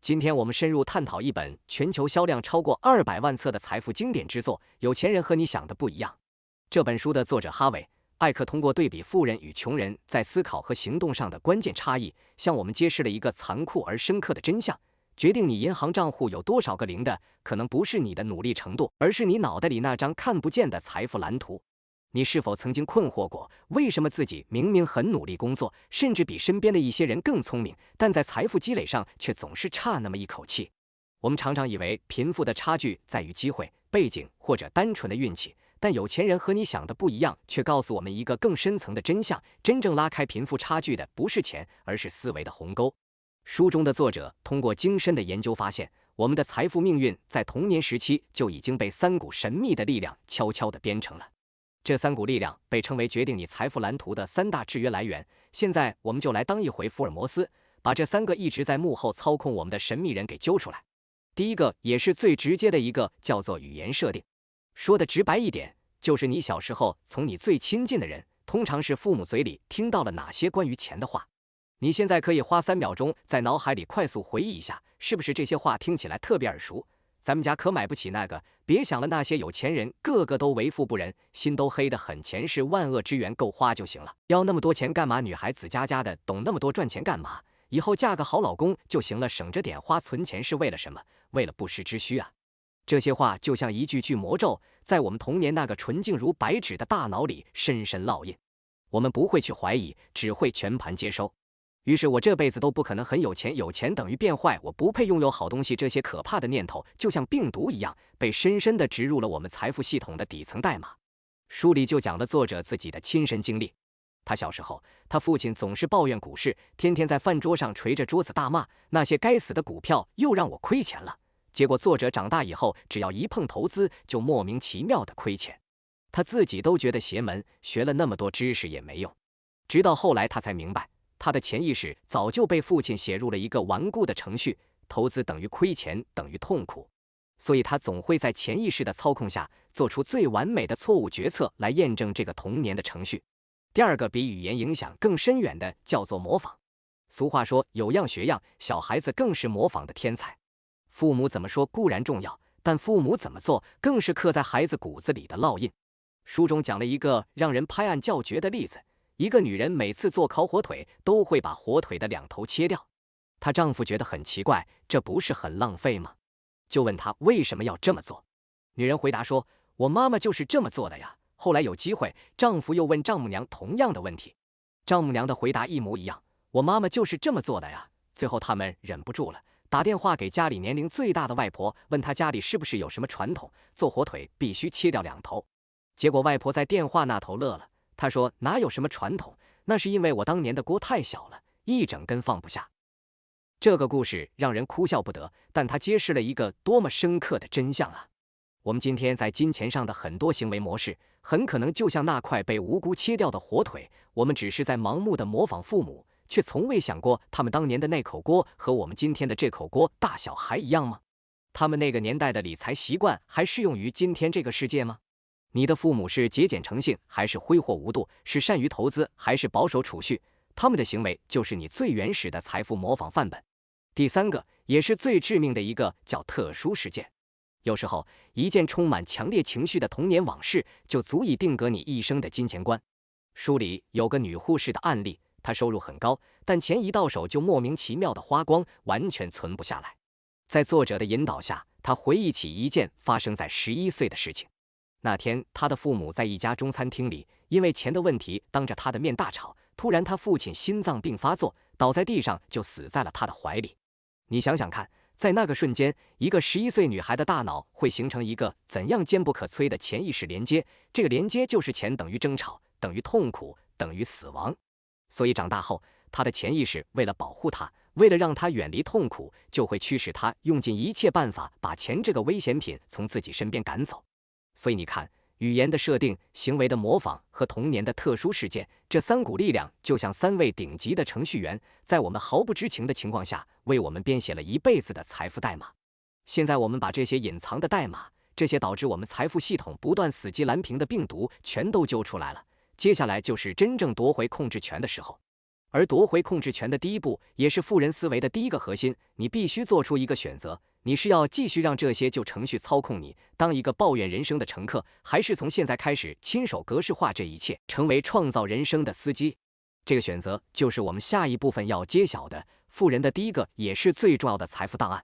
今天我们深入探讨一本全球销量超过200万册的财富经典之作《有钱人和你想的不一样》。这本书的作者哈维·艾克通过对比富人与穷人在思考和行动上的关键差异，向我们揭示了一个残酷而深刻的真相：决定你银行账户有多少个零的，可能不是你的努力程度，而是你脑袋里那张看不见的财富蓝图。你是否曾经困惑过，为什么自己明明很努力工作，甚至比身边的一些人更聪明，但在财富积累上却总是差那么一口气？我们常常以为贫富的差距在于机会、背景或者单纯的运气，但有钱人和你想的不一样，却告诉我们一个更深层的真相：真正拉开贫富差距的不是钱，而是思维的鸿沟。书中的作者通过精深的研究发现，我们的财富命运在童年时期就已经被3股神秘的力量悄悄地编程了。这3股力量被称为决定你财富蓝图的3大制约来源。现在我们就来当一回福尔摩斯，把这3个一直在幕后操控我们的神秘人给揪出来。第一个也是最直接的一个，叫做语言设定。说的直白一点，就是你小时候从你最亲近的人，通常是父母嘴里听到了哪些关于钱的话。你现在可以花3秒钟在脑海里快速回忆一下，是不是这些话听起来特别耳熟？咱们家可买不起那个，别想了，那些有钱人个个都为富不仁，心都黑得很，钱是万恶之源，够花就行了，要那么多钱干嘛？女孩子家的懂那么多赚钱干嘛？以后嫁个好老公就行了，省着点花，存钱是为了什么？为了不时之需啊！这些话就像一句句魔咒，在我们童年那个纯净如白纸的大脑里深深烙印。我们不会去怀疑，只会全盘接收。于是我这辈子都不可能很有钱，有钱等于变坏，我不配拥有好东西，这些可怕的念头就像病毒一样，被深深地植入了我们财富系统的底层代码。书里就讲了作者自己的亲身经历。他小时候，他父亲总是抱怨股市，天天在饭桌上捶着桌子大骂，那些该死的股票又让我亏钱了。结果作者长大以后，只要一碰投资，就莫名其妙的亏钱。他自己都觉得邪门，学了那么多知识也没用。直到后来他才明白，他的潜意识早就被父亲写入了一个顽固的程序：投资等于亏钱，等于痛苦。所以他总会在潜意识的操控下，做出最完美的错误决策来验证这个童年的程序。第二个比语言影响更深远的叫做模仿。俗话说有样学样，小孩子更是模仿的天才。父母怎么说固然重要，但父母怎么做更是刻在孩子骨子里的烙印。书中讲了一个让人拍案叫绝的例子：一个女人每次做烤火腿都会把火腿的2头切掉，她丈夫觉得很奇怪，这不是很浪费吗？就问她为什么要这么做。女人回答说：我妈妈就是这么做的呀。后来有机会，丈夫又问丈母娘同样的问题，丈母娘的回答一模一样：我妈妈就是这么做的呀。最后他们忍不住了，打电话给家里年龄最大的外婆，问她家里是不是有什么传统，做火腿必须切掉2头。结果外婆在电话那头乐了，她说：哪有什么传统，那是因为我当年的锅太小了，一整根放不下。这个故事让人哭笑不得，但它揭示了一个多么深刻的真相啊！我们今天在金钱上的很多行为模式，很可能就像那块被无辜切掉的火腿，我们只是在盲目的模仿父母，却从未想过他们当年的那口锅和我们今天的这口锅大小还一样吗？他们那个年代的理财习惯还适用于今天这个世界吗？你的父母是节俭诚信还是挥霍无度，是善于投资还是保守储蓄，他们的行为就是你最原始的财富模仿范本。第三个也是最致命的一个叫特殊事件。有时候一件充满强烈情绪的童年往事就足以定格你一生的金钱观。书里有个女护士的案例，她收入很高，但钱一到手就莫名其妙的花光，完全存不下来。在作者的引导下，她回忆起一件发生在11岁的事情。那天她的父母在一家中餐厅里，因为钱的问题当着她的面大吵，突然她父亲心脏病发作，倒在地上就死在了她的怀里。你想想看，在那个瞬间，一个11岁女孩的大脑会形成一个怎样坚不可摧的潜意识连接，这个连接就是钱等于争吵，等于痛苦，等于死亡。所以长大后，她的潜意识为了保护她，为了让她远离痛苦，就会驱使她用尽一切办法把钱这个危险品从自己身边赶走。所以你看，语言的设定、行为的模仿和童年的特殊事件，这3股力量就像3位顶级的程序员，在我们毫不知情的情况下，为我们编写了一辈子的财富代码。现在我们把这些隐藏的代码，这些导致我们财富系统不断死机蓝屏的病毒全都揪出来了，接下来就是真正夺回控制权的时候。而夺回控制权的第一步，也是富人思维的第一个核心，你必须做出一个选择：你是要继续让这些旧程序操控你，当一个抱怨人生的乘客，还是从现在开始亲手格式化这一切，成为创造人生的司机？这个选择就是我们下一部分要揭晓的富人的第一个也是最重要的财富档案。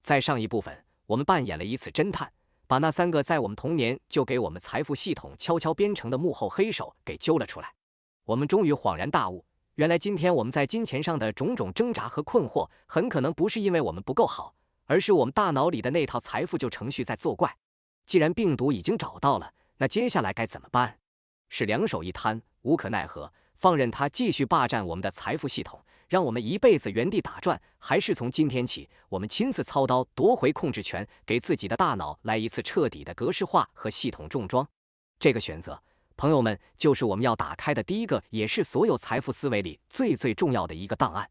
在上一部分，我们扮演了一次侦探，把那3个在我们童年就给我们财富系统悄悄编程的幕后黑手给揪了出来。我们终于恍然大悟，原来今天我们在金钱上的种种挣扎和困惑，很可能不是因为我们不够好，而是我们大脑里的那套财富旧程序在作怪。既然病毒已经找到了，那接下来该怎么办？是两手一摊，无可奈何，放任它继续霸占我们的财富系统，让我们一辈子原地打转，还是从今天起，我们亲自操刀夺回控制权，给自己的大脑来一次彻底的格式化和系统重装？这个选择，朋友们，就是我们要打开的第一个，也是所有财富思维里最重要的一个档案。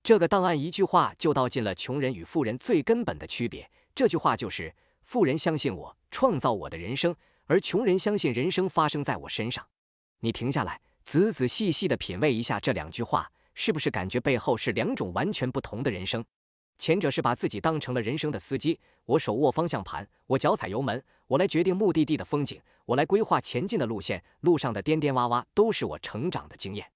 这个档案一句话就道尽了穷人与富人最根本的区别。这句话就是：富人相信我，创造我的人生，而穷人相信人生发生在我身上。你停下来，仔仔细细地品味一下这2句话，是不是感觉背后是2种完全不同的人生？前者是把自己当成了人生的司机，我手握方向盘，我脚踩油门，我来决定目的地的风景，我来规划前进的路线，路上的颠颠洼洼都是我成长的经验。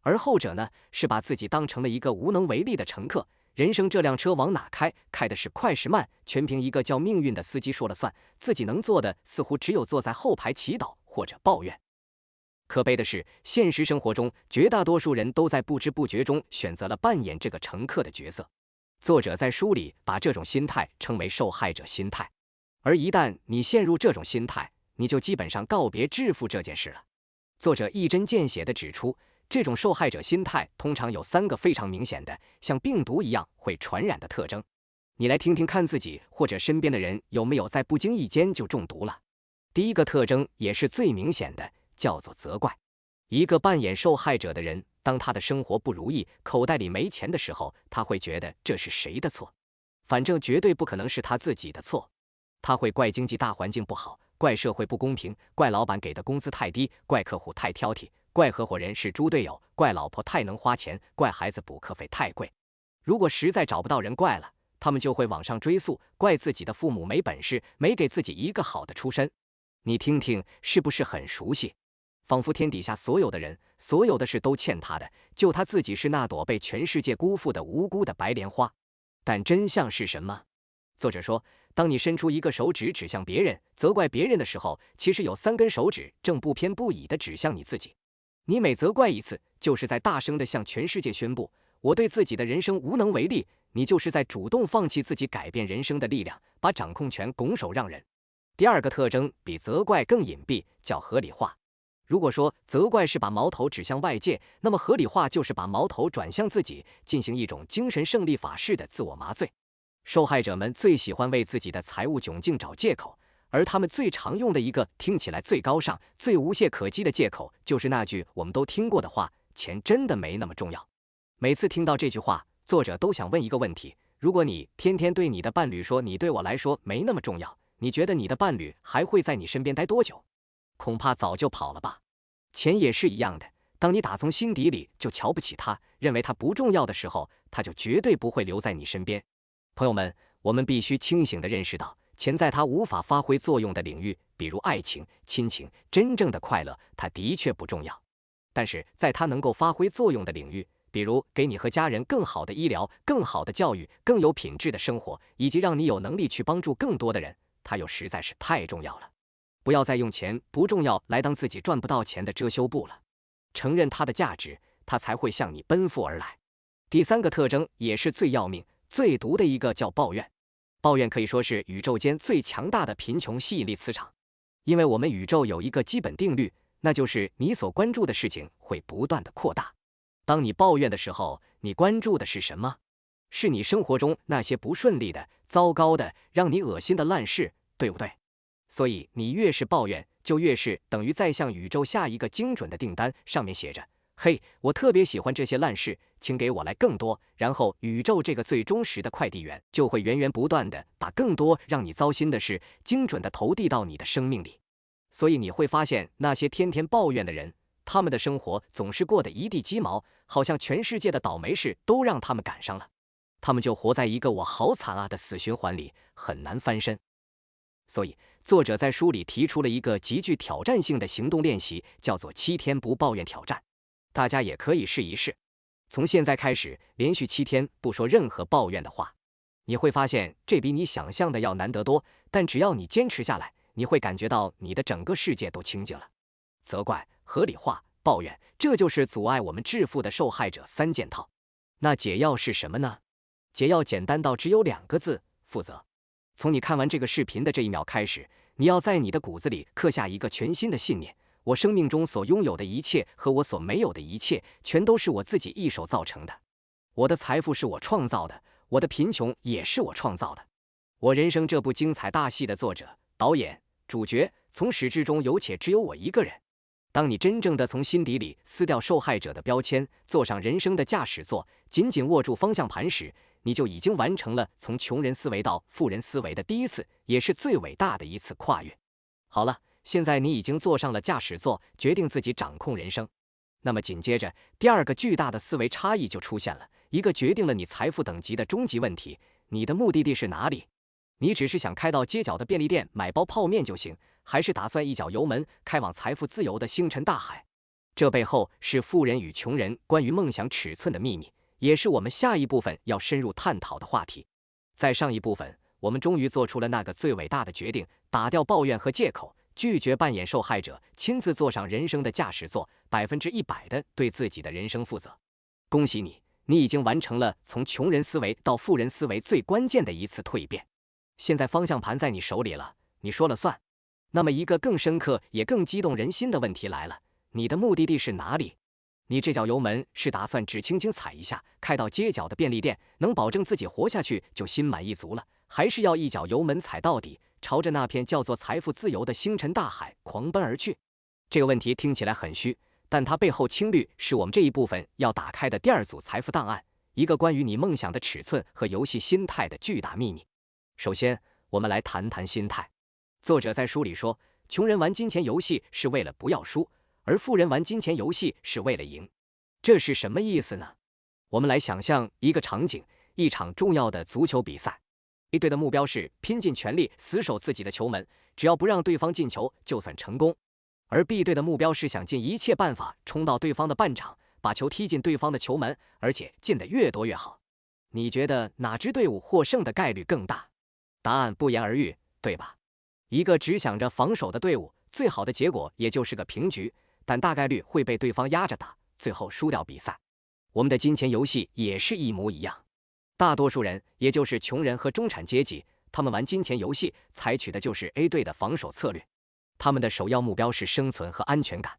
而后者呢，是把自己当成了一个无能为力的乘客，人生这辆车往哪开，开的是快是慢，全凭一个叫命运的司机说了算，自己能做的似乎只有坐在后排祈祷或者抱怨。可悲的是，现实生活中绝大多数人都在不知不觉中选择了扮演这个乘客的角色。作者在书里把这种心态称为受害者心态，而一旦你陷入这种心态，你就基本上告别致富这件事了。作者一针见血地指出，这种受害者心态通常有3个非常明显的，像病毒一样会传染的特征。你来听听看自己或者身边的人有没有在不经意间就中毒了。第一个特征也是最明显的，叫做责怪。一个扮演受害者的人，当他的生活不如意，口袋里没钱的时候，他会觉得这是谁的错？反正绝对不可能是他自己的错。他会怪经济大环境不好，怪社会不公平，怪老板给的工资太低，怪客户太挑剔，怪合伙人是猪队友，怪老婆太能花钱，怪孩子补课费太贵。如果实在找不到人怪了，他们就会往上追溯，怪自己的父母没本事，没给自己一个好的出身。你听听，是不是很熟悉？仿佛天底下所有的人，所有的事都欠他的，就他自己是那朵被全世界辜负的无辜的白莲花。但真相是什么？作者说，当你伸出一个手指指向别人，责怪别人的时候，其实有3根手指正不偏不倚地指向你自己。你每责怪一次，就是在大声地向全世界宣布，我对自己的人生无能为力。你就是在主动放弃自己改变人生的力量，把掌控权拱手让人。第2个特征比责怪更隐蔽，叫合理化。如果说责怪是把矛头指向外界，那么合理化就是把矛头转向自己，进行一种精神胜利法式的自我麻醉。受害者们最喜欢为自己的财务窘境找借口，而他们最常用的一个听起来最高尚、最无懈可击的借口，就是那句我们都听过的话：钱真的没那么重要。每次听到这句话，作者都想问一个问题：如果你天天对你的伴侣说你对我来说没那么重要，你觉得你的伴侣还会在你身边待多久？恐怕早就跑了吧。钱也是一样的，当你打从心底里就瞧不起他，认为他不重要的时候，他就绝对不会留在你身边。朋友们，我们必须清醒地认识到，钱在他无法发挥作用的领域，比如爱情、亲情、真正的快乐，它的确不重要。但是在他能够发挥作用的领域，比如给你和家人更好的医疗、更好的教育、更有品质的生活，以及让你有能力去帮助更多的人，它又实在是太重要了。不要再用钱不重要来当自己赚不到钱的遮羞布了，承认它的价值，它才会向你奔赴而来。第3个特征也是最要命、最毒的一个，叫抱怨。抱怨可以说是宇宙间最强大的贫穷吸引力磁场，因为我们宇宙有一个基本定律，那就是你所关注的事情会不断的扩大。当你抱怨的时候，你关注的是什么？是你生活中那些不顺利的、糟糕的、让你恶心的烂事，对不对？所以你越是抱怨，就越是等于在向宇宙下一个精准的订单，上面写着：嘿，我特别喜欢这些烂事，请给我来更多。然后宇宙这个最忠实的快递员就会源源不断的把更多让你糟心的事精准的投递到你的生命里。所以你会发现，那些天天抱怨的人，他们的生活总是过得一地鸡毛，好像全世界的倒霉事都让他们赶上了，他们就活在一个我好惨啊的死循环里，很难翻身。所以，作者在书里提出了一个极具挑战性的行动练习，叫做7天不抱怨挑战。大家也可以试一试，从现在开始，连续7天不说任何抱怨的话。你会发现，这比你想象的要难得多，但只要你坚持下来，你会感觉到你的整个世界都清静了。责怪、合理化、抱怨，这就是阻碍我们致富的受害者3件套。那解药是什么呢？解药简单到只有2个字：负责。从你看完这个视频的这一秒开始，你要在你的骨子里刻下一个全新的信念：我生命中所拥有的一切和我所没有的一切，全都是我自己一手造成的。我的财富是我创造的，我的贫穷也是我创造的。我人生这部精彩大戏的作者、导演、主角，从始至终有且只有我一个人。当你真正的从心底里撕掉受害者的标签，坐上人生的驾驶座，紧紧握住方向盘时，你就已经完成了从穷人思维到富人思维的第一次，也是最伟大的一次跨越。好了，现在你已经坐上了驾驶座，决定自己掌控人生。那么紧接着，第2个巨大的思维差异就出现了，一个决定了你财富等级的终极问题：你的目的地是哪里？你只是想开到街角的便利店买包泡面就行，还是打算一脚油门开往财富自由的星辰大海？这背后是富人与穷人关于梦想尺寸的秘密，也是我们下一部分要深入探讨的话题。在上一部分，我们终于做出了那个最伟大的决定，打掉抱怨和借口，拒绝扮演受害者，亲自坐上人生的驾驶座，100%的对自己的人生负责。恭喜你，你已经完成了从穷人思维到富人思维最关键的一次蜕变。现在方向盘在你手里了，你说了算。那么一个更深刻也更激动人心的问题来了，你的目的地是哪里？你这脚油门是打算只轻轻踩一下，开到街角的便利店，能保证自己活下去就心满意足了，还是要一脚油门踩到底，朝着那片叫做财富自由的星辰大海狂奔而去？这个问题听起来很虚，但它背后青绿是我们这一部分要打开的第2组财富档案，一个关于你梦想的尺寸和游戏心态的巨大秘密。首先，我们来谈谈心态。作者在书里说，穷人玩金钱游戏是为了不要输，而富人玩金钱游戏是为了赢。这是什么意思呢？我们来想象一个场景，一场重要的足球比赛。A 队的目标是拼尽全力死守自己的球门，只要不让对方进球就算成功。而 B 队的目标是想尽一切办法冲到对方的半场，把球踢进对方的球门，而且进得越多越好。你觉得哪支队伍获胜的概率更大？答案不言而喻，对吧？一个只想着防守的队伍，最好的结果也就是个平局，但大概率会被对方压着打，最后输掉比赛。我们的金钱游戏也是一模一样。大多数人，也就是穷人和中产阶级，他们玩金钱游戏采取的就是 A 队的防守策略。他们的首要目标是生存和安全感。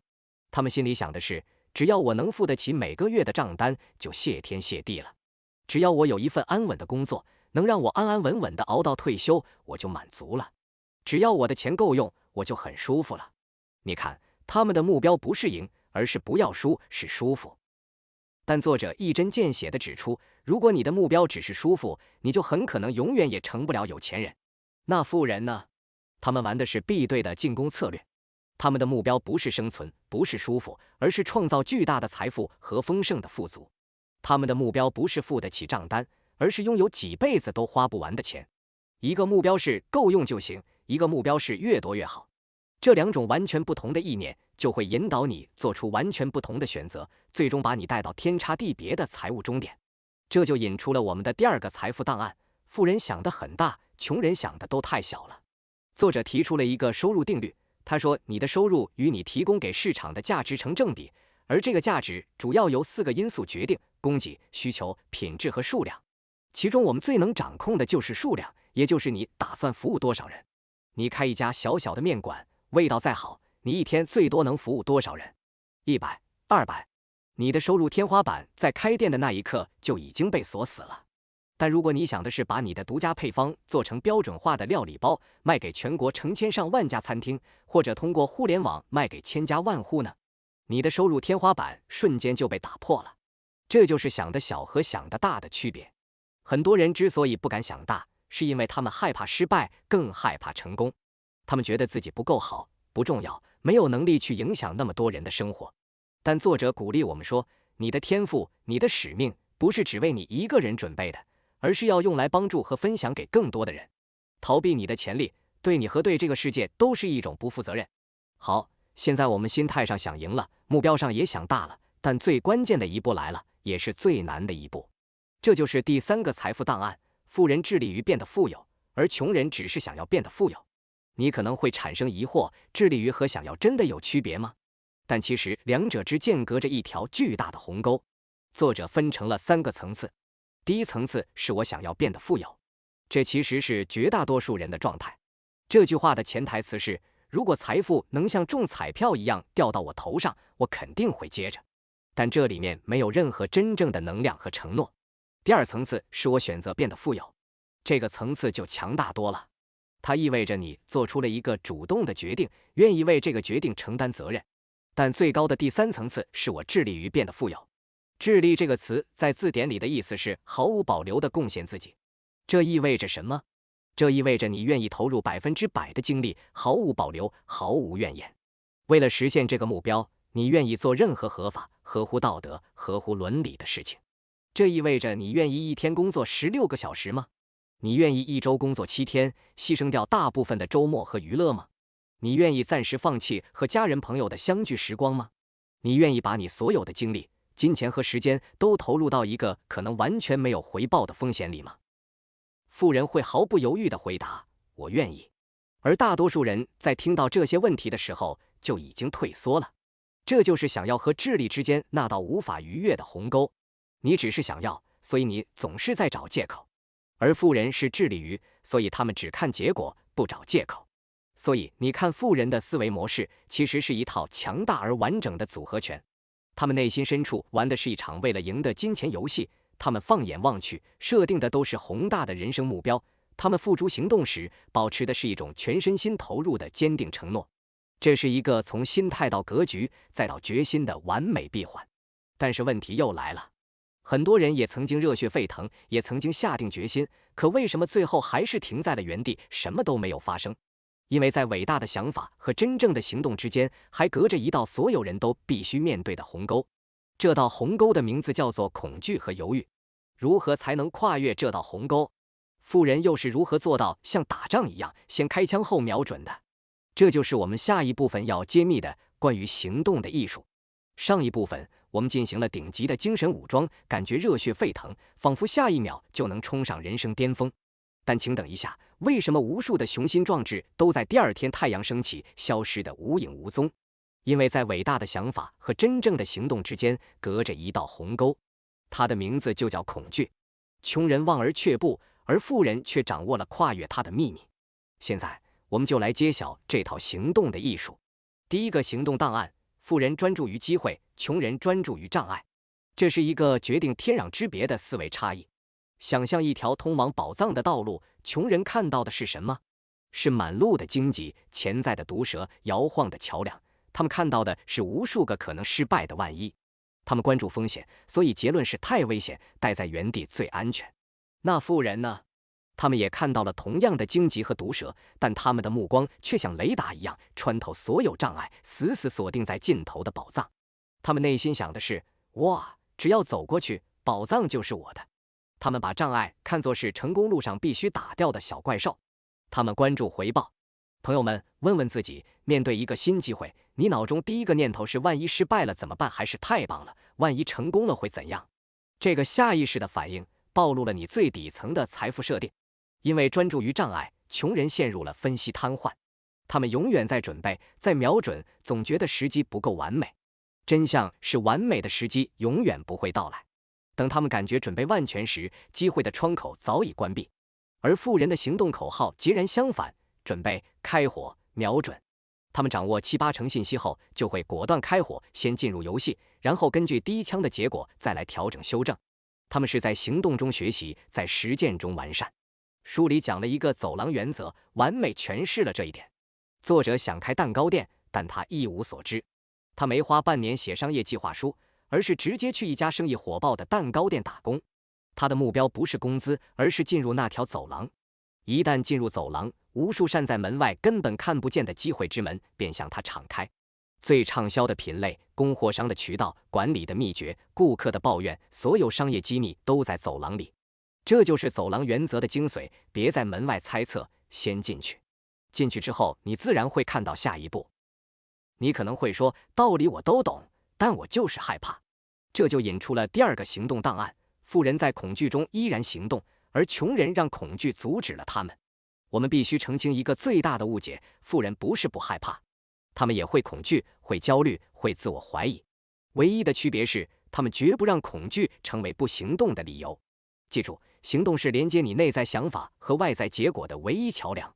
他们心里想的是，只要我能付得起每个月的账单，就谢天谢地了。只要我有一份安稳的工作，能让我安安稳稳地熬到退休，我就满足了。只要我的钱够用，我就很舒服了。你看，他们的目标不是赢，而是不要输，是舒服。但作者一针见血地指出，如果你的目标只是舒服，你就很可能永远也成不了有钱人。那富人呢？他们玩的是 B 队的进攻策略。他们的目标不是生存，不是舒服，而是创造巨大的财富和丰盛的富足。他们的目标不是付得起账单，而是拥有几辈子都花不完的钱。一个目标是够用就行，一个目标是越多越好。这2种完全不同的意念，就会引导你做出完全不同的选择，最终把你带到天差地别的财务终点。这就引出了我们的第2个财富档案：富人想得很大，穷人想的都太小了。作者提出了一个收入定律，他说，你的收入与你提供给市场的价值成正比，而这个价值主要由4个因素决定：供给、需求、品质和数量。其中我们最能掌控的就是数量，也就是你打算服务多少人。你开一家小小的面馆，味道再好，你一天最多能服务多少人？100、200。你的收入天花板在开店的那一刻就已经被锁死了。但如果你想的是把你的独家配方做成标准化的料理包，卖给全国成千上万家餐厅，或者通过互联网卖给千家万户呢？你的收入天花板瞬间就被打破了。这就是想得小和想得大的区别。很多人之所以不敢想大，是因为他们害怕失败，更害怕成功。他们觉得自己不够好，不重要，没有能力去影响那么多人的生活。但作者鼓励我们说，你的天赋、你的使命不是只为你一个人准备的，而是要用来帮助和分享给更多的人。逃避你的潜力，对你和对这个世界都是一种不负责任。好，现在我们心态上想赢了，目标上也想大了，但最关键的一步来了，也是最难的一步。这就是第3个财富档案：富人致力于变得富有，而穷人只是想要变得富有。你可能会产生疑惑，致力于和想要真的有区别吗？但其实两者之间隔着一条巨大的鸿沟。作者分成了3个层次。第一层次是我想要变得富有，这其实是绝大多数人的状态。这句话的潜台词是，如果财富能像中彩票一样掉到我头上，我肯定会接着。但这里面没有任何真正的能量和承诺。第二层次是我选择变得富有，这个层次就强大多了。它意味着你做出了一个主动的决定，愿意为这个决定承担责任。但最高的第3层次是我致力于变得富有。致力这个词在字典里的意思是毫无保留地贡献自己。这意味着什么？这意味着你愿意投入100%的精力，毫无保留，毫无怨言。为了实现这个目标，你愿意做任何合法、合乎道德、合乎伦理的事情。这意味着你愿意一天工作16个小时吗？你愿意一周工作7天，牺牲掉大部分的周末和娱乐吗？你愿意暂时放弃和家人朋友的相聚时光吗？你愿意把你所有的精力、金钱和时间都投入到一个可能完全没有回报的风险里吗？富人会毫不犹豫地回答：我愿意。而大多数人在听到这些问题的时候就已经退缩了。这就是想要和智力之间那道无法逾越的鸿沟。你只是想要，所以你总是在找借口。而富人是致力于，所以他们只看结果，不找借口。所以你看，富人的思维模式其实是一套强大而完整的组合拳。他们内心深处玩的是一场为了赢的金钱游戏，他们放眼望去，设定的都是宏大的人生目标，他们付诸行动时，保持的是一种全身心投入的坚定承诺。这是一个从心态到格局再到决心的完美闭环。但是问题又来了，很多人也曾经热血沸腾，也曾经下定决心，可为什么最后还是停在了原地，什么都没有发生？因为在伟大的想法和真正的行动之间，还隔着一道所有人都必须面对的鸿沟。这道鸿沟的名字叫做恐惧和犹豫。如何才能跨越这道鸿沟？富人又是如何做到像打仗一样，先开枪后瞄准的？这就是我们下一部分要揭秘的关于行动的艺术。上一部分我们进行了顶级的精神武装，感觉热血沸腾，仿佛下一秒就能冲上人生巅峰。但请等一下，为什么无数的雄心壮志都在第2天太阳升起消失得无影无踪？因为在伟大的想法和真正的行动之间隔着一道鸿沟，它的名字就叫恐惧。穷人望而却步，而富人却掌握了跨越它的秘密。现在我们就来揭晓这套行动的艺术。第一个行动档案：富人专注于机会，穷人专注于障碍。这是一个决定天壤之别的思维差异。想象一条通往宝藏的道路，穷人看到的是什么？是满路的荆棘、潜在的毒蛇、摇晃的桥梁。他们看到的是无数个可能失败的万一。他们关注风险，所以结论是太危险，待在原地最安全。那富人呢？他们也看到了同样的荆棘和毒蛇，但他们的目光却像雷达一样穿透所有障碍，死死锁定在尽头的宝藏。他们内心想的是：哇，只要走过去，宝藏就是我的。他们把障碍看作是成功路上必须打掉的小怪兽。他们关注回报。朋友们，问问自己，面对一个新机会，你脑中第一个念头是万一失败了怎么办，还是太棒了，万一成功了会怎样？这个下意识的反应暴露了你最底层的财富设定。因为专注于障碍，穷人陷入了分析瘫痪。他们永远在准备，在瞄准，总觉得时机不够完美。真相是，完美的时机永远不会到来。等他们感觉准备万全时，机会的窗口早已关闭。而富人的行动口号截然相反：准备、开火、瞄准。他们掌握7、8成信息后，就会果断开火，先进入游戏，然后根据第一枪的结果再来调整修正。他们是在行动中学习，在实践中完善。书里讲了一个走廊原则，完美诠释了这一点。作者想开蛋糕店，但他一无所知。他没花半年写商业计划书，而是直接去一家生意火爆的蛋糕店打工。他的目标不是工资，而是进入那条走廊。一旦进入走廊，无数扇在门外根本看不见的机会之门便向他敞开。最畅销的品类、供货商的渠道、管理的秘诀、顾客的抱怨，所有商业机密都在走廊里。这就是走廊原则的精髓，别在门外猜测，先进去。进去之后，你自然会看到下一步。你可能会说，道理我都懂，但我就是害怕。这就引出了第二个行动档案：富人在恐惧中依然行动，而穷人让恐惧阻止了他们。我们必须澄清一个最大的误解：富人不是不害怕，他们也会恐惧，会焦虑，会自我怀疑。唯一的区别是，他们绝不让恐惧成为不行动的理由。记住，行动是连接你内在想法和外在结果的唯一桥梁。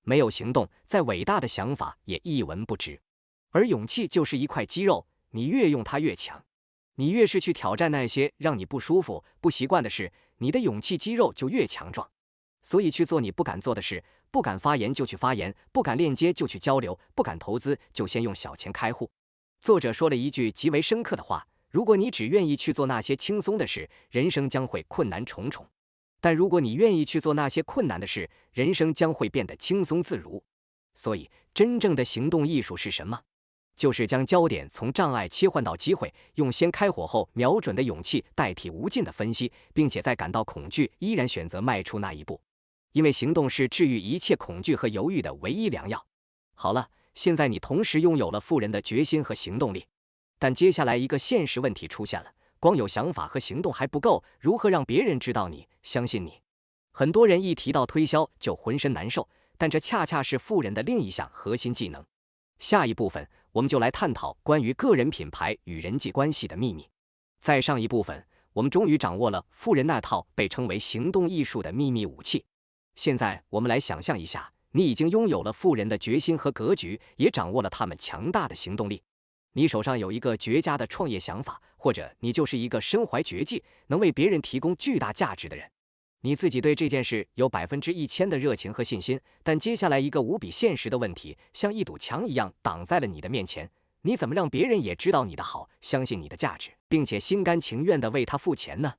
没有行动，再伟大的想法也一文不值。而勇气就是一块肌肉，你越用它越强。你越是去挑战那些让你不舒服、不习惯的事，你的勇气肌肉就越强壮。所以去做你不敢做的事，不敢发言就去发言，不敢链接就去交流，不敢投资就先用小钱开户。作者说了一句极为深刻的话：如果你只愿意去做那些轻松的事，人生将会困难重重；但如果你愿意去做那些困难的事，人生将会变得轻松自如。所以，真正的行动艺术是什么？就是将焦点从障碍切换到机会，用先开火后瞄准的勇气代替无尽的分析，并且在感到恐惧依然选择迈出那一步。因为行动是治愈一切恐惧和犹豫的唯一良药。好了，现在你同时拥有了富人的决心和行动力，但接下来一个现实问题出现了：光有想法和行动还不够，如何让别人知道你、相信你？很多人一提到推销就浑身难受，但这恰恰是富人的另一项核心技能。下一部分，我们就来探讨关于个人品牌与人际关系的秘密。在上一部分，我们终于掌握了富人那套被称为行动艺术的秘密武器。现在我们来想象一下，你已经拥有了富人的决心和格局，也掌握了他们强大的行动力。你手上有一个绝佳的创业想法，或者你就是一个身怀绝技，能为别人提供巨大价值的人。你自己对这件事有1000%的热情和信心，但接下来一个无比现实的问题，像一堵墙一样挡在了你的面前：你怎么让别人也知道你的好，相信你的价值，并且心甘情愿地为它付钱呢？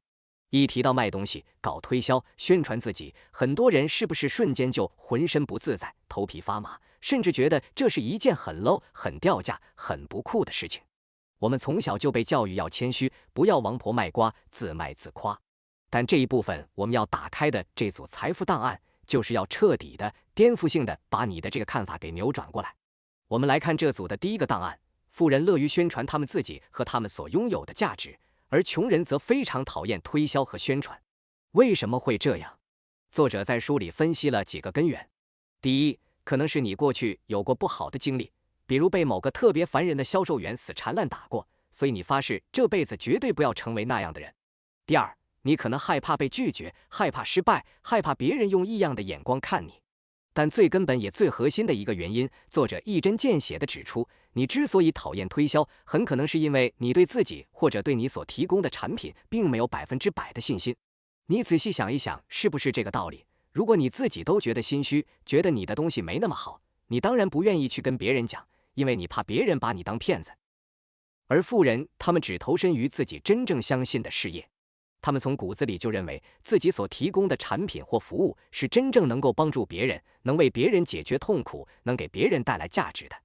一提到卖东西、搞推销、宣传自己，很多人是不是瞬间就浑身不自在、头皮发麻，甚至觉得这是一件很 low、很掉价、很不酷的事情？我们从小就被教育要谦虚，不要王婆卖瓜、自卖自夸。但这一部分我们要打开的这组财富档案，就是要彻底的、颠覆性的把你的这个看法给扭转过来。我们来看这组的第一个档案：富人乐于宣传他们自己和他们所拥有的价值，而穷人则非常讨厌推销和宣传。为什么会这样？作者在书里分析了几个根源。第一，可能是你过去有过不好的经历，比如被某个特别烦人的销售员死缠烂打过，所以你发誓这辈子绝对不要成为那样的人。第二，你可能害怕被拒绝，害怕失败，害怕别人用异样的眼光看你。但最根本也最核心的一个原因，作者一针见血地指出，你之所以讨厌推销，很可能是因为你对自己或者对你所提供的产品并没有100%的信心。你仔细想一想，是不是这个道理？如果你自己都觉得心虚，觉得你的东西没那么好，你当然不愿意去跟别人讲，因为你怕别人把你当骗子。而富人，他们只投身于自己真正相信的事业。他们从骨子里就认为自己所提供的产品或服务是真正能够帮助别人，能为别人解决痛苦，能给别人带来价值的。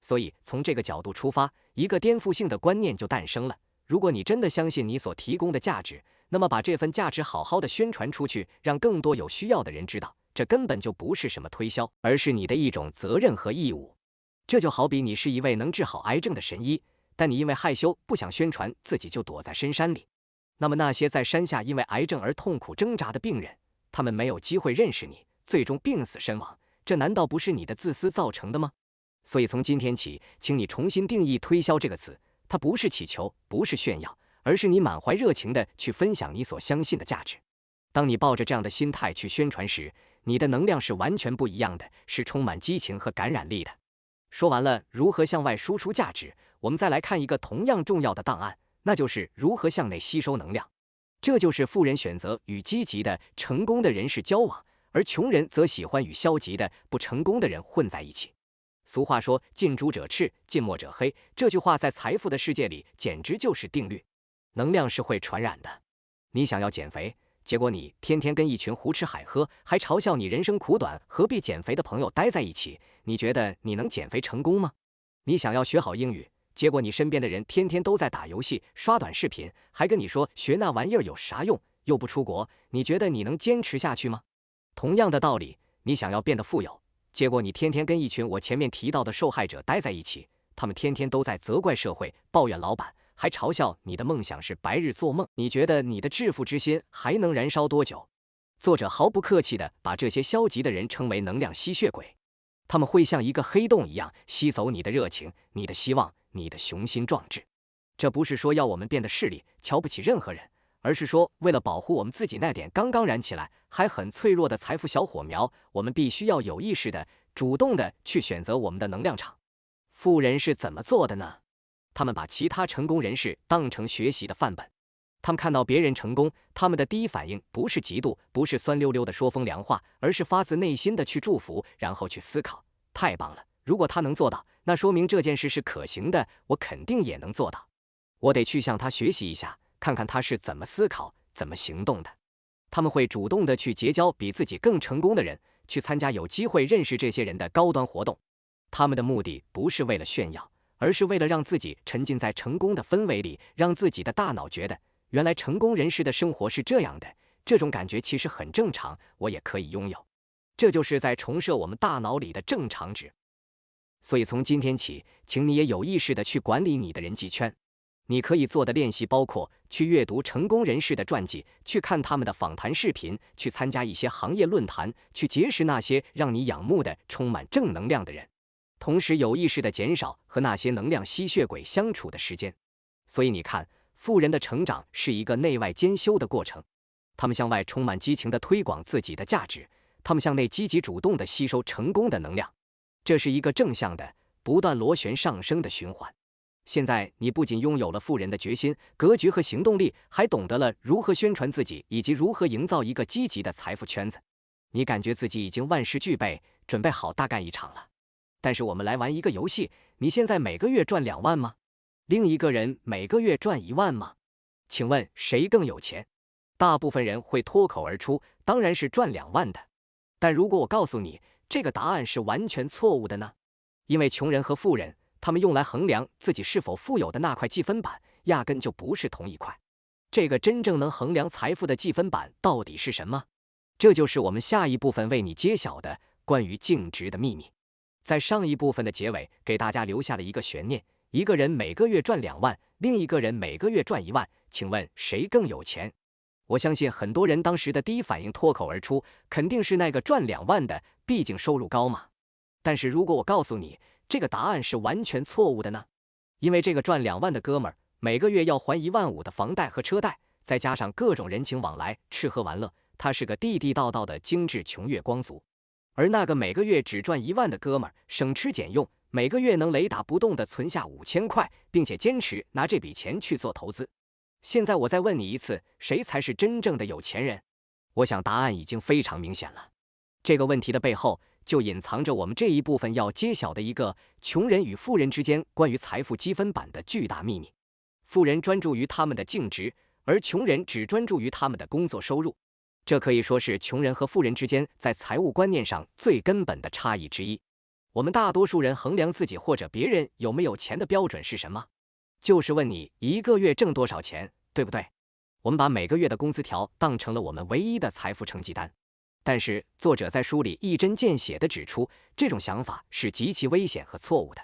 所以从这个角度出发，一个颠覆性的观念就诞生了：如果你真的相信你所提供的价值，那么把这份价值好好的宣传出去，让更多有需要的人知道，这根本就不是什么推销，而是你的一种责任和义务。这就好比你是一位能治好癌症的神医，但你因为害羞不想宣传自己，就躲在深山里。那么那些在山下因为癌症而痛苦挣扎的病人，他们没有机会认识你，最终病死身亡，这难道不是你的自私造成的吗？所以从今天起，请你重新定义推销这个词，它不是祈求，不是炫耀，而是你满怀热情地去分享你所相信的价值。当你抱着这样的心态去宣传时，你的能量是完全不一样的，是充满激情和感染力的。说完了如何向外输出价值，我们再来看一个同样重要的档案，那就是如何向内吸收能量。这就是富人选择与积极的、成功的人士交往，而穷人则喜欢与消极的、不成功的人混在一起。俗话说近朱者赤，近墨者黑，这句话在财富的世界里简直就是定律。能量是会传染的。你想要减肥，结果你天天跟一群胡吃海喝，还嘲笑你人生苦短，何必减肥的朋友待在一起，你觉得你能减肥成功吗？你想要学好英语，结果你身边的人天天都在打游戏、刷短视频，还跟你说学那玩意儿有啥用，又不出国，你觉得你能坚持下去吗？同样的道理，你想要变得富有，结果你天天跟一群我前面提到的受害者待在一起，他们天天都在责怪社会、抱怨老板，还嘲笑你的梦想是白日做梦，你觉得你的致富之心还能燃烧多久？作者毫不客气地把这些消极的人称为能量吸血鬼，他们会像一个黑洞一样吸走你的热情、你的希望、你的雄心壮志。这不是说要我们变得势利、瞧不起任何人，而是说为了保护我们自己那点刚刚燃起来还很脆弱的财富小火苗，我们必须要有意识的、主动的去选择我们的能量场。富人是怎么做的呢？他们把其他成功人士当成学习的范本。他们看到别人成功，他们的第一反应不是嫉妒，不是酸溜溜的说风凉话，而是发自内心的去祝福，然后去思考。太棒了，如果他能做到，那说明这件事是可行的，我肯定也能做到。我得去向他学习一下，看看他是怎么思考、怎么行动的。他们会主动的去结交比自己更成功的人，去参加有机会认识这些人的高端活动。他们的目的不是为了炫耀，而是为了让自己沉浸在成功的氛围里，让自己的大脑觉得原来成功人士的生活是这样的，这种感觉其实很正常，我也可以拥有。这就是在重设我们大脑里的正常值。所以从今天起，请你也有意识地去管理你的人际圈。你可以做的练习包括去阅读成功人士的传记，去看他们的访谈视频，去参加一些行业论坛，去结识那些让你仰慕的充满正能量的人，同时有意识地减少和那些能量吸血鬼相处的时间。所以你看，富人的成长是一个内外兼修的过程，他们向外充满激情地推广自己的价值，他们向内积极主动地吸收成功的能量，这是一个正向的、不断螺旋上升的循环。现在你不仅拥有了富人的决心、格局和行动力，还懂得了如何宣传自己，以及如何营造一个积极的财富圈子。你感觉自己已经万事俱备，准备好大干一场了。但是我们来玩一个游戏，你现在每个月赚2万吗？另一个人每个月赚1万吗？请问谁更有钱？大部分人会脱口而出，当然是赚2万的。但如果我告诉你这个答案是完全错误的呢？因为穷人和富人，他们用来衡量自己是否富有的那块计分板，压根就不是同一块。这个真正能衡量财富的计分板到底是什么？这就是我们下一部分为你揭晓的关于净值的秘密。在上一部分的结尾，给大家留下了一个悬念：一个人每个月赚2万，另一个人每个月赚1万，请问谁更有钱？我相信很多人当时的第一反应脱口而出，肯定是那个赚2万的，毕竟收入高嘛。但是如果我告诉你这个答案是完全错误的呢？因为这个赚2万的哥们儿每个月要还1万5的房贷和车贷，再加上各种人情往来、吃喝玩乐，他是个地地道道的精致穷月光族。而那个每个月只赚1万的哥们儿省吃俭用，每个月能雷打不动地存下5000块，并且坚持拿这笔钱去做投资。现在我再问你一次，谁才是真正的有钱人？我想答案已经非常明显了。这个问题的背后就隐藏着我们这一部分要揭晓的一个穷人与富人之间关于财富积分板的巨大秘密。富人专注于他们的净值，而穷人只专注于他们的工作收入。这可以说是穷人和富人之间在财务观念上最根本的差异之一。我们大多数人衡量自己或者别人有没有钱的标准是什么？就是问你一个月挣多少钱，对不对？我们把每个月的工资条当成了我们唯一的财富成绩单。但是作者在书里一针见血地指出，这种想法是极其危险和错误的。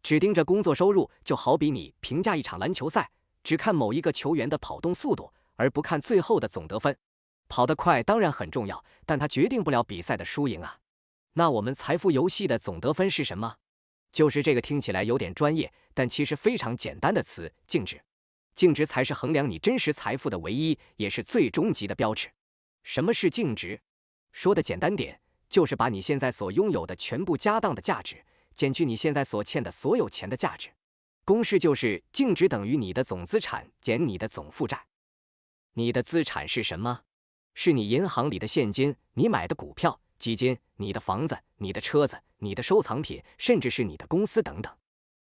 只盯着工作收入，就好比你评价一场篮球赛，只看某一个球员的跑动速度，而不看最后的总得分。跑得快当然很重要，但它决定不了比赛的输赢啊。那我们财富游戏的总得分是什么？就是这个听起来有点专业，但其实非常简单的词——净值。净值才是衡量你真实财富的唯一，也是最终极的标尺。什么是净值？说的简单点，就是把你现在所拥有的全部家当的价值，减去你现在所欠的所有钱的价值。公式就是净值等于你的总资产减你的总负债。你的资产是什么？是你银行里的现金，你买的股票、基金，你的房子、你的车子、你的收藏品，甚至是你的公司等等。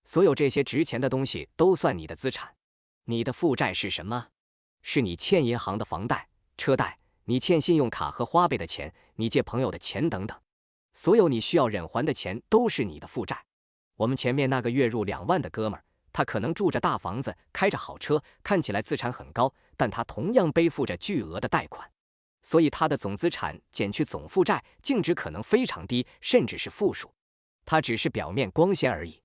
所有这些值钱的东西都算你的资产。你的负债是什么？是你欠银行的房贷、车贷，你欠信用卡和花呗的钱，你借朋友的钱等等。所有你需要忍还的钱都是你的负债。我们前面那个月入2万的哥们儿，他可能住着大房子，开着好车，看起来资产很高，但他同样背负着巨额的贷款，所以他的总资产减去总负债，净值可能非常低，甚至是负数。他只是表面光鲜而已。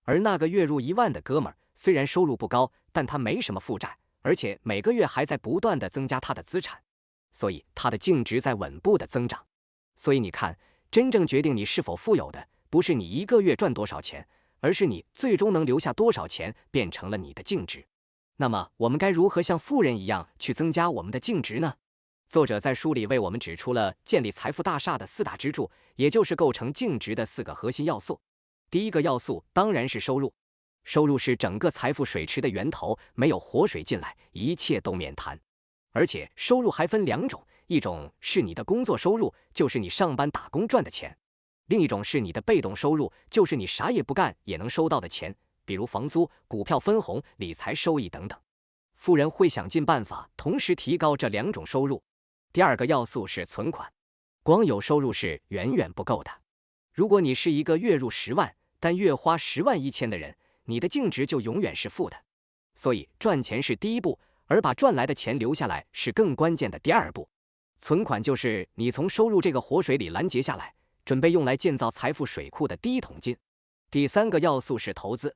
而那个月入1万的哥们儿，虽然收入不高，但他没什么负债，而且每个月还在不断的增加他的资产，所以他的净值在稳步的增长。所以你看，真正决定你是否富有的，不是你一个月赚多少钱，而是你最终能留下多少钱变成了你的净值。那么我们该如何像富人一样去增加我们的净值呢？作者在书里为我们指出了建立财富大厦的4大支柱，也就是构成净值的4个核心要素。第一个要素当然是收入，收入是整个财富水池的源头，没有活水进来，一切都免谈。而且收入还分2种，一种是你的工作收入，就是你上班打工赚的钱；另一种是你的被动收入，就是你啥也不干也能收到的钱，比如房租、股票分红、理财收益等等。富人会想尽办法同时提高这2种收入。第二个要素是存款，光有收入是远远不够的。如果你是一个月入10万，但月花10万1000的人，你的净值就永远是负的。所以赚钱是第一步，而把赚来的钱留下来是更关键的第2步。存款就是你从收入这个活水里拦截下来，准备用来建造财富水库的第一桶金。第3个要素是投资，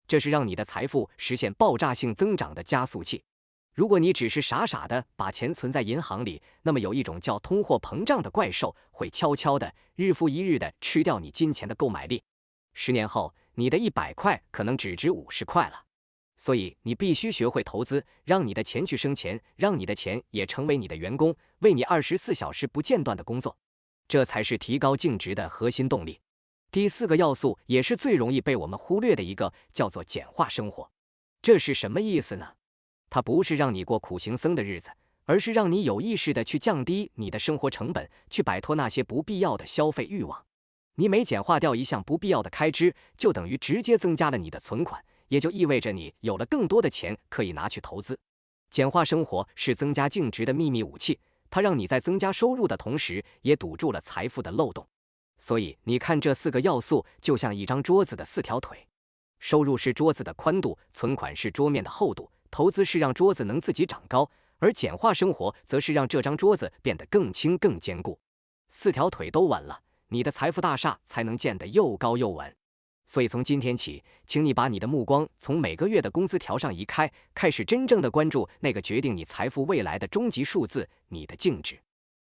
这是让你的财富实现爆炸性增长的加速器。如果你只是傻傻的把钱存在银行里，那么有一种叫通货膨胀的怪兽会悄悄的日复一日的吃掉你金钱的购买力。10年后，你的100块可能只值50块了。所以你必须学会投资，让你的钱去生钱，让你的钱也成为你的员工，为你24小时不间断的工作，这才是提高净值的核心动力。第4个要素也是最容易被我们忽略的一个，叫做简化生活。这是什么意思呢？它不是让你过苦行僧的日子，而是让你有意识的去降低你的生活成本，去摆脱那些不必要的消费欲望。你每简化掉一项不必要的开支，就等于直接增加了你的存款，也就意味着你有了更多的钱可以拿去投资。简化生活是增加净值的秘密武器，它让你在增加收入的同时，也堵住了财富的漏洞。所以你看，这4个要素就像一张桌子的4条腿，收入是桌子的宽度，存款是桌面的厚度，投资是让桌子能自己长高，而简化生活则是让这张桌子变得更轻更坚固。4条腿都稳了，你的财富大厦才能建得又高又稳。所以从今天起，请你把你的目光从每个月的工资条上移开，开始真正的关注那个决定你财富未来的终极数字——你的净值。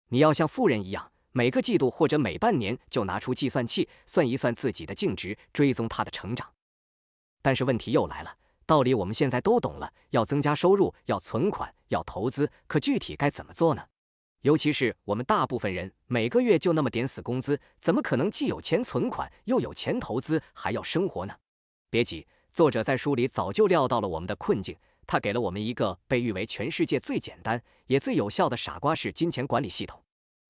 你要像富人一样，每个季度或者每半年就拿出计算器算一算自己的净值，追踪它的成长。但是问题又来了，道理我们现在都懂了，要增加收入，要存款，要投资，可具体该怎么做呢？尤其是我们大部分人每个月就那么点死工资，怎么可能既有钱存款，又有钱投资，还要生活呢？别急，作者在书里早就料到了我们的困境，他给了我们一个被誉为全世界最简单也最有效的傻瓜式金钱管理系统。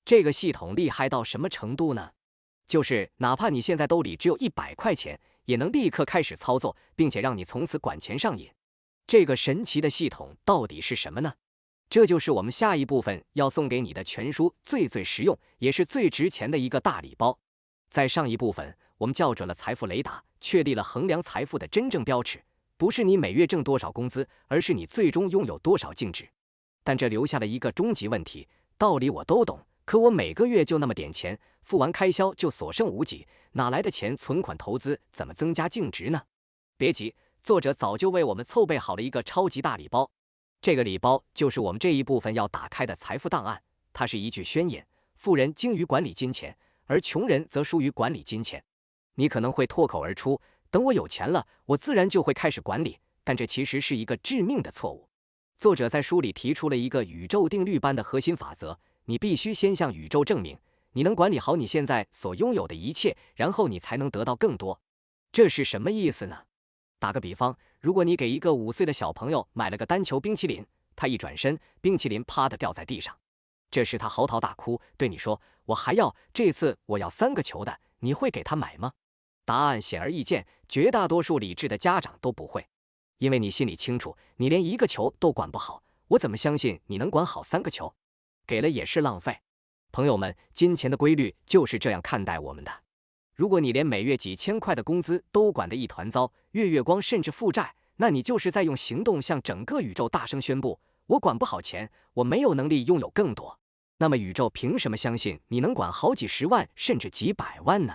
这个系统厉害到什么程度呢？就是哪怕你现在兜里只有100块钱，也能立刻开始操作，并且让你从此管钱上瘾。这个神奇的系统到底是什么呢？这就是我们下一部分要送给你的全书最实用也是最值钱的一个大礼包。在上一部分，我们校准了财富雷达，确立了衡量财富的真正标尺，不是你每月挣多少工资，而是你最终拥有多少净值。但这留下了一个终极问题，道理我都懂，可我每个月就那么点钱，付完开销就所剩无几，哪来的钱存款投资，怎么增加净值呢？别急，作者早就为我们凑备好了一个超级大礼包。这个礼包就是我们这一部分要打开的财富档案，它是一句宣言：富人精于管理金钱，而穷人则疏于管理金钱。你可能会脱口而出，等我有钱了，我自然就会开始管理，但这其实是一个致命的错误。作者在书里提出了一个宇宙定律般的核心法则，你必须先向宇宙证明你能管理好你现在所拥有的一切，然后你才能得到更多。这是什么意思呢？打个比方，如果你给一个5岁的小朋友买了个单球冰淇淋，他一转身，冰淇淋啪的掉在地上，这时他嚎啕大哭，对你说：“我还要，这次我要3个球的。”你会给他买吗？答案显而易见，绝大多数理智的家长都不会，因为你心里清楚，你连1个球都管不好，我怎么相信你能管好3个球？给了也是浪费。朋友们，金钱的规律就是这样看待我们的。如果你连每月几千块的工资都管得一团糟，月月光甚至负债，那你就是在用行动向整个宇宙大声宣布：我管不好钱，我没有能力拥有更多。那么宇宙凭什么相信你能管好几十万甚至几百万呢？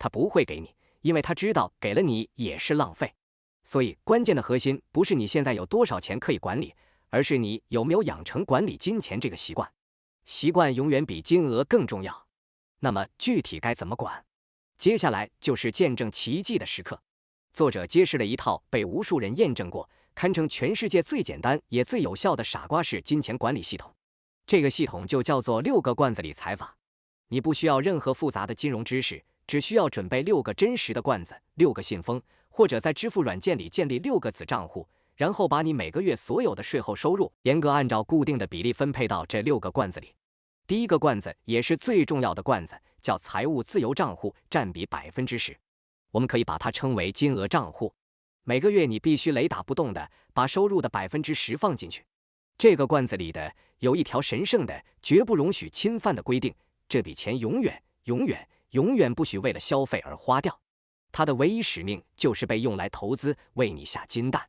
他不会给你，因为他知道给了你也是浪费。所以关键的核心不是你现在有多少钱可以管理，而是你有没有养成管理金钱这个习惯。习惯永远比金额更重要。那么具体该怎么管？接下来就是见证奇迹的时刻。作者揭示了一套被无数人验证过，堪称全世界最简单也最有效的傻瓜式金钱管理系统。这个系统就叫做6个罐子理财法。你不需要任何复杂的金融知识，只需要准备6个真实的罐子、6个信封，或者在支付软件里建立6个子账户，然后把你每个月所有的税后收入严格按照固定的比例分配到这6个罐子里。第一个罐子也是最重要的罐子，叫财务自由账户，占比10%。我们可以把它称为金额账户。每个月你必须雷打不动的把收入的10%放进去。这个罐子里的有一条神圣的、绝不容许侵犯的规定：这笔钱永远不许为了消费而花掉。它的唯一使命就是被用来投资，为你下金蛋。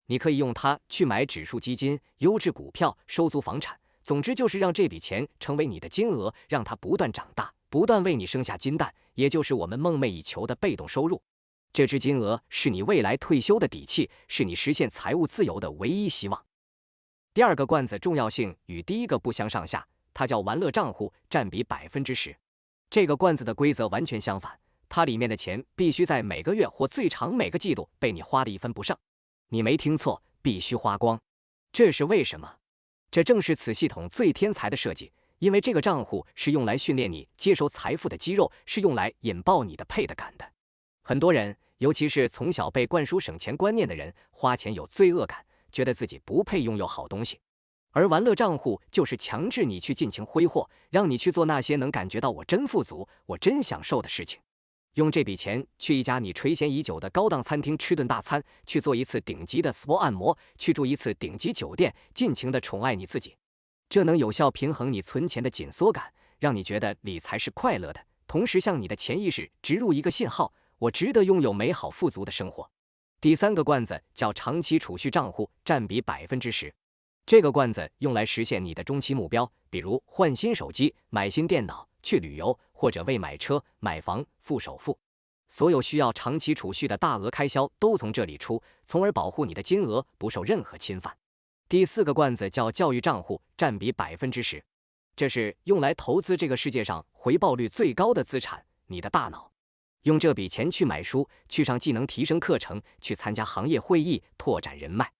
你可以用它去买指数基金、优质股票、收租房产，总之就是让这笔钱成为你的金额，让它不断长大，不断为你生下金蛋，也就是我们梦寐以求的被动收入。这支金额是你未来退休的底气，是你实现财务自由的唯一希望。第二个罐子重要性与第一个不相上下，它叫玩乐账户，占比10%。这个罐子的规则完全相反，它里面的钱必须在每个月或最长每个季度被你花的一分不剩。你没听错，必须花光。这是为什么？这正是此系统最天才的设计，因为这个账户是用来训练你接收财富的肌肉，是用来引爆你的配得感的。很多人，尤其是从小被灌输省钱观念的人，花钱有罪恶感，觉得自己不配拥有好东西。而玩乐账户就是强制你去尽情挥霍，让你去做那些能感觉到我真富足、我真享受的事情。用这笔钱去一家你垂涎已久的高档餐厅吃顿大餐，去做一次顶级的 SPA 按摩，去住一次顶级酒店，尽情地宠爱你自己。这能有效平衡你存钱的紧缩感，让你觉得理财是快乐的，同时向你的潜意识植入一个信号：我值得拥有美好富足的生活。第三个罐子叫长期储蓄账户，占比10%。这个罐子用来实现你的中期目标，比如换新手机、买新电脑、去旅游，或者为买车、买房付首付。所有需要长期储蓄的大额开销都从这里出，从而保护你的金额不受任何侵犯。第四个罐子叫教育账户，占比10%。这是用来投资这个世界上回报率最高的资产——你的大脑。用这笔钱去买书，去上技能提升课程，去参加行业会议，拓展人脉。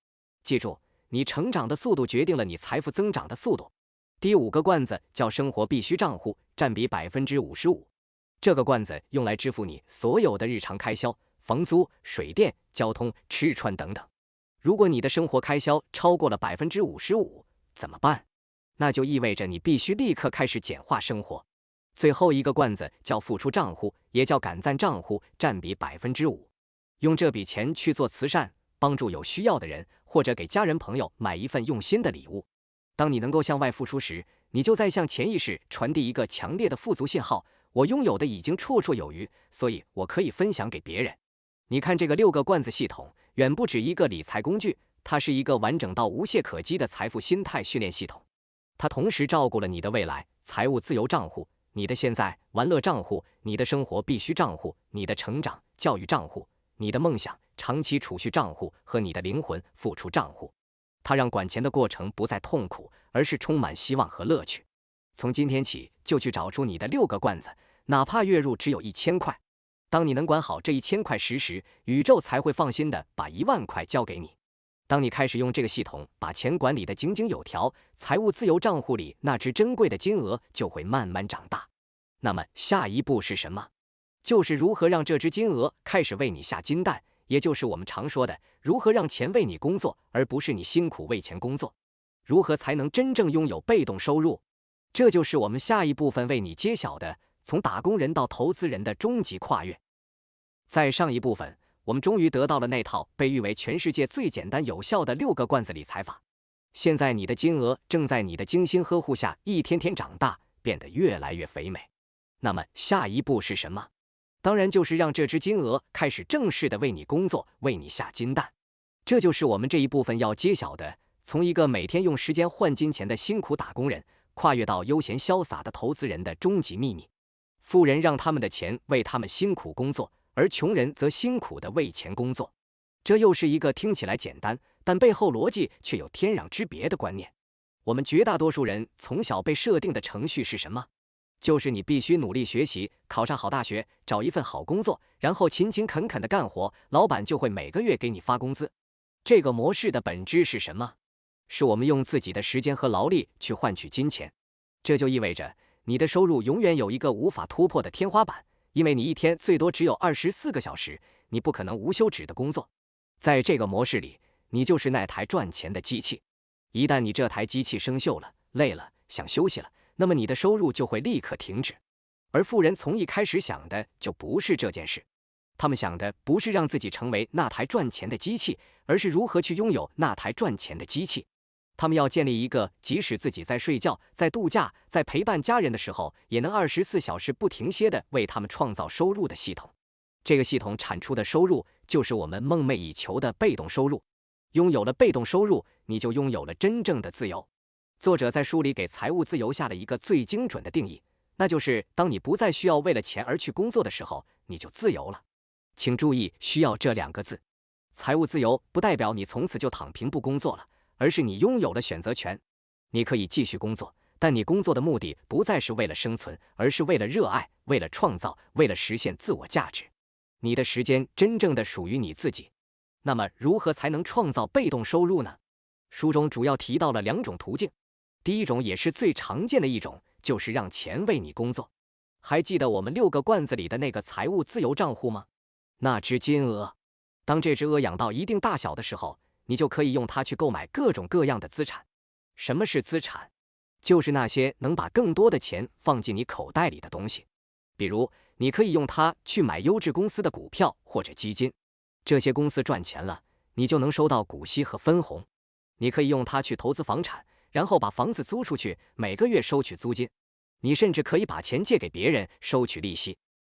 记住，你成长的速度决定了你财富增长的速度。第五个罐子叫生活必需账户，占比55%。这个罐子用来支付你所有的日常开销，房租、水电、交通、吃穿等等。如果你的生活开销超过了55%，怎么办？那就意味着你必须立刻开始简化生活。最后一个罐子叫付出账户，也叫感赞账户，占比5%。用这笔钱去做慈善，帮助有需要的人，或者给家人朋友买一份用心的礼物。当你能够向外付出时，你就在向潜意识传递一个强烈的富足信号：我拥有的已经绰绰有余，所以我可以分享给别人。你看，这个6个罐子系统远不止一个理财工具，它是一个完整到无懈可击的财富心态训练系统。它同时照顾了你的未来财务自由账户、你的现在玩乐账户、你的生活必需账户、你的成长教育账户、你的梦想长期储蓄账户和你的灵魂付出账户。它让管钱的过程不再痛苦，而是充满希望和乐趣。从今天起，就去找出你的6个罐子，哪怕月入只有1000块。当你能管好这1000块时，宇宙才会放心的把10000块交给你。当你开始用这个系统把钱管理得井井有条，财务自由账户里那只珍贵的金额就会慢慢长大。那么下一步是什么？就是如何让这只金额开始为你下金蛋，也就是我们常说的如何让钱为你工作，而不是你辛苦为钱工作。如何才能真正拥有被动收入？这就是我们下一部分为你揭晓的，从打工人到投资人的终极跨越。在上一部分，我们终于得到了那套被誉为全世界最简单有效的6个罐子理财法。现在你的金额正在你的精心呵护下一天天长大，变得越来越肥美。那么下一步是什么？当然就是让这只金鹅开始正式的为你工作，为你下金蛋。这就是我们这一部分要揭晓的，从一个每天用时间换金钱的辛苦打工人，跨越到悠闲潇洒的投资人的终极秘密。富人让他们的钱为他们辛苦工作，而穷人则辛苦的为钱工作。这又是一个听起来简单，但背后逻辑却有天壤之别的观念。我们绝大多数人从小被设定的程序是什么？就是你必须努力学习，考上好大学，找一份好工作，然后勤勤恳恳的干活，老板就会每个月给你发工资。这个模式的本质是什么？是我们用自己的时间和劳力去换取金钱。这就意味着你的收入永远有一个无法突破的天花板，因为你一天最多只有24个小时，你不可能无休止的工作。在这个模式里，你就是那台赚钱的机器。一旦你这台机器生锈了，累了，想休息了，那么你的收入就会立刻停止。而富人从一开始想的就不是这件事，他们想的不是让自己成为那台赚钱的机器，而是如何去拥有那台赚钱的机器。他们要建立一个即使自己在睡觉、在度假、在陪伴家人的时候，也能24小时不停歇地为他们创造收入的系统。这个系统产出的收入就是我们梦寐以求的被动收入。拥有了被动收入，你就拥有了真正的自由。作者在书里给财务自由下了一个最精准的定义，那就是当你不再需要为了钱而去工作的时候，你就自由了。请注意“需要”这2个字。财务自由不代表你从此就躺平不工作了，而是你拥有了选择权。你可以继续工作，但你工作的目的不再是为了生存，而是为了热爱，为了创造，为了实现自我价值。你的时间真正的属于你自己。那么如何才能创造被动收入呢？书中主要提到了2种途径。第一种也是最常见的一种，就是让钱为你工作。还记得我们6个罐子里的那个财务自由账户吗？那只金鹅，当这只鹅养到一定大小的时候，你就可以用它去购买各种各样的资产。什么是资产？就是那些能把更多的钱放进你口袋里的东西。比如，你可以用它去买优质公司的股票或者基金，这些公司赚钱了，你就能收到股息和分红。你可以用它去投资房产，然后把房子租出去，每个月收取租金。你甚至可以把钱借给别人，收取利息。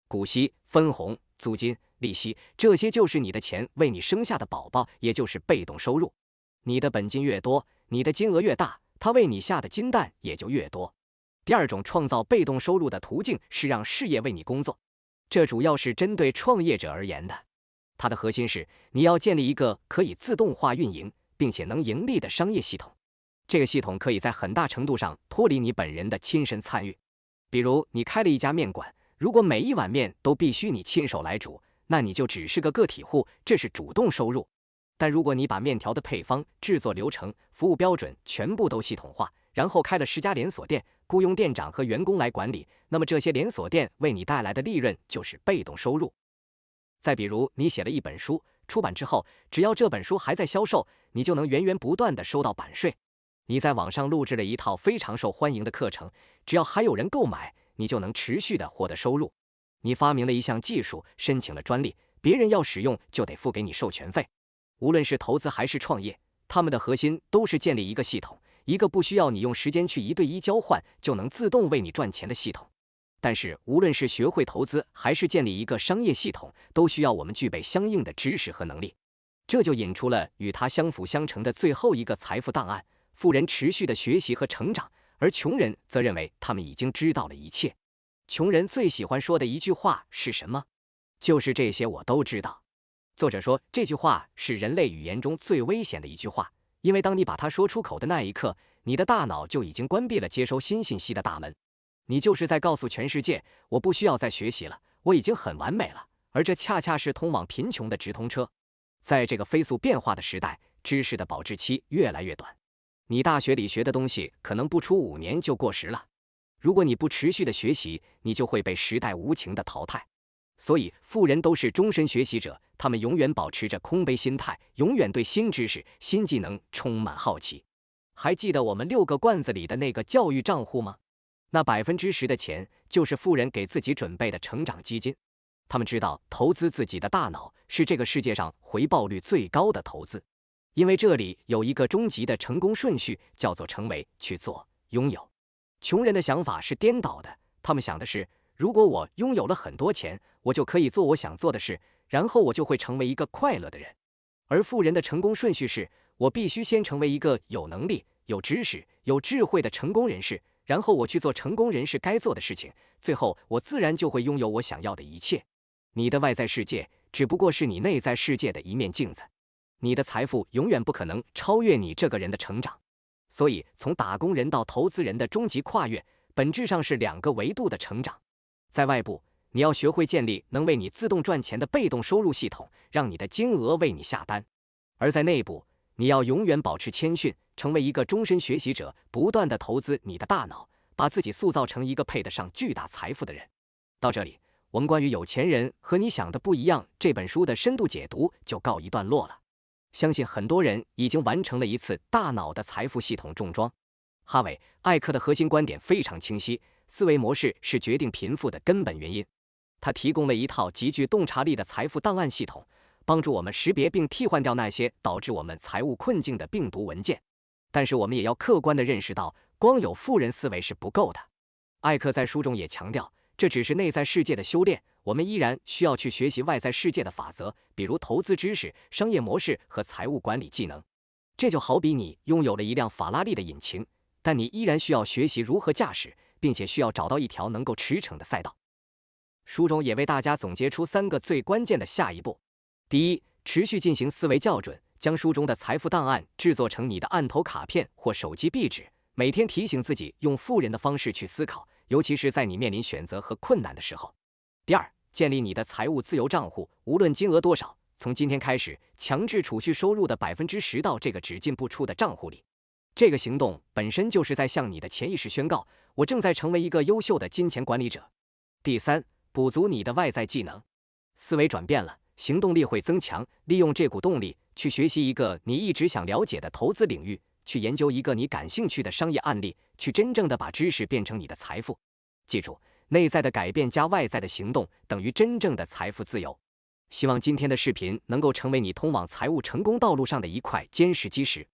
股息、分红、租金、利息，这些就是你的钱为你生下的宝宝，也就是被动收入。你的本金越多，你的金额越大，它为你下的金蛋也就越多。第二种创造被动收入的途径是让事业为你工作，这主要是针对创业者而言的。它的核心是你要建立一个可以自动化运营并且能盈利的商业系统。这个系统可以在很大程度上脱离你本人的亲身参与。比如你开了一家面馆，如果每一碗面都必须你亲手来煮，那你就只是个个体户，这是主动收入。但如果你把面条的配方、制作流程、服务标准全部都系统化，然后开了10家连锁店，雇佣店长和员工来管理，那么这些连锁店为你带来的利润就是被动收入。再比如你写了一本书，出版之后，只要这本书还在销售，你就能源源不断地收到版税。你在网上录制了一套非常受欢迎的课程，只要还有人购买，你就能持续地获得收入。你发明了一项技术，申请了专利，别人要使用就得付给你授权费。无论是投资还是创业，他们的核心都是建立一个系统，一个不需要你用时间去1对1交换就能自动为你赚钱的系统。但是无论是学会投资还是建立一个商业系统，都需要我们具备相应的知识和能力。这就引出了与它相辅相成的最后一个财富档案：富人持续的学习和成长，而穷人则认为他们已经知道了一切。穷人最喜欢说的一句话是什么？就是这些我都知道。作者说，这句话是人类语言中最危险的一句话，因为当你把它说出口的那一刻，你的大脑就已经关闭了接收新信息的大门。你就是在告诉全世界，我不需要再学习了，我已经很完美了。而这恰恰是通往贫穷的直通车。在这个飞速变化的时代，知识的保质期越来越短。你大学里学的东西可能不出5年就过时了。如果你不持续的学习，你就会被时代无情的淘汰。所以富人都是终身学习者，他们永远保持着空杯心态，永远对新知识、新技能充满好奇。还记得我们6个罐子里的那个教育账户吗？那10%的钱就是富人给自己准备的成长基金。他们知道投资自己的大脑是这个世界上回报率最高的投资，因为这里有一个终极的成功顺序，叫做成为、去做、拥有。穷人的想法是颠倒的，他们想的是，如果我拥有了很多钱，我就可以做我想做的事，然后我就会成为一个快乐的人。而富人的成功顺序是，我必须先成为一个有能力、有知识、有智慧的成功人士，然后我去做成功人士该做的事情，最后我自然就会拥有我想要的一切。你的外在世界只不过是你内在世界的一面镜子，你的财富永远不可能超越你这个人的成长。所以，从打工人到投资人的终极跨越，本质上是2个维度的成长。在外部，你要学会建立能为你自动赚钱的被动收入系统，让你的金额为你下单；而在内部，你要永远保持谦逊，成为一个终身学习者，不断地投资你的大脑，把自己塑造成一个配得上巨大财富的人。到这里，我们关于有钱人和你想的不一样这本书的深度解读就告一段落了。相信很多人已经完成了一次大脑的财富系统重装。哈维·艾克的核心观点非常清晰，思维模式是决定贫富的根本原因。他提供了一套极具洞察力的财富档案系统，帮助我们识别并替换掉那些导致我们财务困境的病毒文件。但是我们也要客观地认识到，光有富人思维是不够的。艾克在书中也强调，这只是内在世界的修炼，我们依然需要去学习外在世界的法则，比如投资知识、商业模式和财务管理技能。这就好比你拥有了一辆法拉利的引擎，但你依然需要学习如何驾驶，并且需要找到一条能够驰骋的赛道。书中也为大家总结出3个最关键的下一步。第一，持续进行思维校准，将书中的财富档案制作成你的案头卡片或手机壁纸，每天提醒自己用富人的方式去思考，尤其是在你面临选择和困难的时候。第二，建立你的财务自由账户，无论金额多少，从今天开始，强制储蓄收入的10%到这个只进不出的账户里。这个行动本身就是在向你的潜意识宣告，我正在成为一个优秀的金钱管理者。第三，补足你的外在技能。思维转变了，行动力会增强，利用这股动力去学习一个你一直想了解的投资领域，去研究一个你感兴趣的商业案例，去真正的把知识变成你的财富。记住，内在的改变加外在的行动等于真正的财富自由。希望今天的视频能够成为你通往财务成功道路上的一块坚实基石。